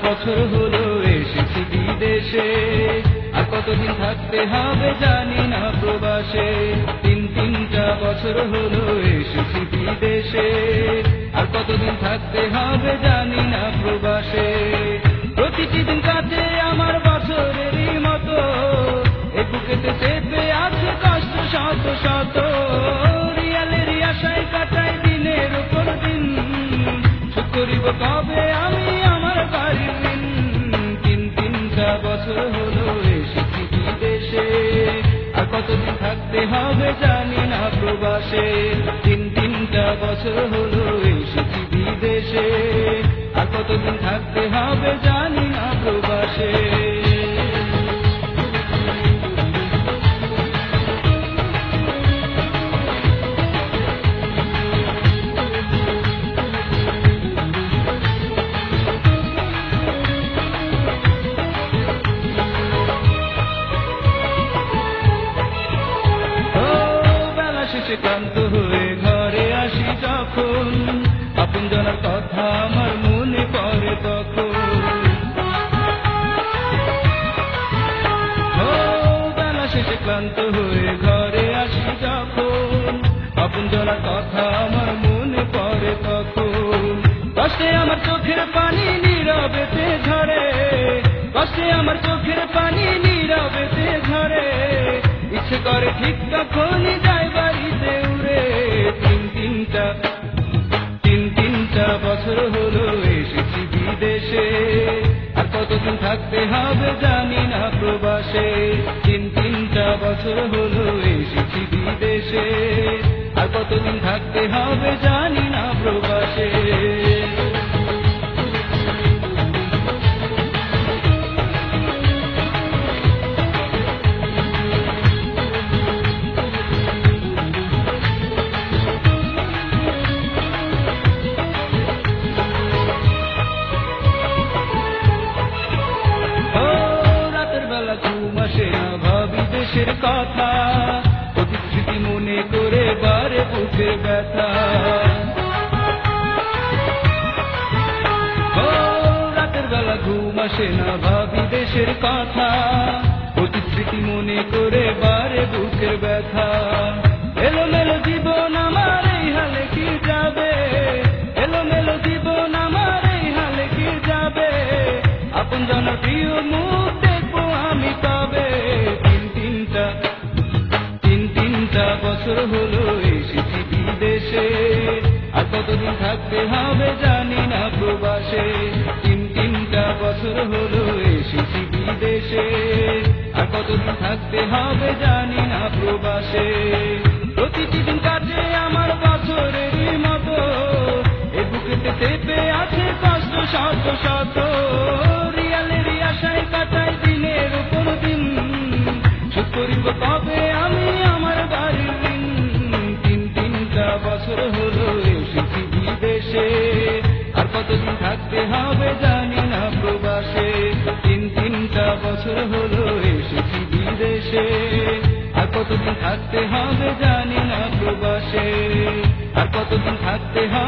বছর হলো এসেছি বিদেশে, আর কতদিন থাকতে হবে জানি না প্রবাসে। তিনটা বছর হলো এসেছি বিদেশে, আর কতদিন থাকতে হবে জানি না প্রবাসে। প্রতিটি দিন কাটে আমার বছরেরই মতো, এ বুকেতে চেপে আছে কষ্ট শত শত। রিয়ালেরই আশায় কাটাই দিনের উপর দিন, শোধ করিব কবে আমি আমার বাড়ির ঋণ। তিনটা বছর হলো এসেছি বিদেশে, আর কতদিন থাকতে হবে জানি না প্রবাসে। তিনটা বছর হলো এসেছি বিদেশে, আর কতদিন থাকতে হবে জানি না প্রবাসে। ক্লান্ত হয়ে ঘরে আসি যখন, আপনজনের কথা আমার মনে পড়ে তখন। বেলা শেষে ক্লান্ত হয়ে ঘরে আসি যখন, আপনজনের কথা আমার মনে পড়ে তখন। কষ্টে আমার চোখের পানি নীরবেতে ঝরে, কষ্টে আমার চোখের পানি নীরবেতে ঝরে। ইচ্ছে করে ঠিক তখনই যাই বাড়িতে উড়ে। তিনটা বছর হলো এসেছি বিদেশে, আর কতদিন থাকতে হবে জানি না প্রবাসে। তিনটা বছর হলো এসেছি বিদেশে, আর কতদিন থাকতে হবে জানি না প্রবাসে। ভাবি দেশের কথা, অতীত স্মৃতি মনে করে বারে বুকে ব্যথা। রাতের বেলা ঘুম আসে না, ভাবি দেশের কথা, অতীত স্মৃতি মনে করে বারে বুকের ব্যথা। এলোমেলো জীবন আমার এই হালে কি যাবে, এলোমেলো জীবন আমার এই হালে কি যাবে। আপনজনের প্রিয় মুখ দেখবো আমি কবে। তিনটা বছর হলো এসেছি বিদেশে, আর কতদিন থাকতে হবে জানি না প্রবাসে। তিনটা বছর হলো এসেছি বিদেশে, আর কতদিন থাকতে হবে জানি না প্রবাসে। প্রতিটি দিন কাটে আমার বছরেরই মতো, এ বুকেতে চেপে আছে কষ্ট শত শত। রিয়ালেরই আশায় কাটাই দিনের উপর দিন, শোধ করিব কবে আমি আমার বাড়ির ঋণ। তিনটা বছর হলো এসেছি বিদেশে, আর কতদিন থাকতে হবে জানি না প্রবাসে। তিনটা বছর হলো এসেছি বিদেশে, আর কতদিন থাকতে হবে জানি না প্রবাসে। আর কতদিন থাকতে হবে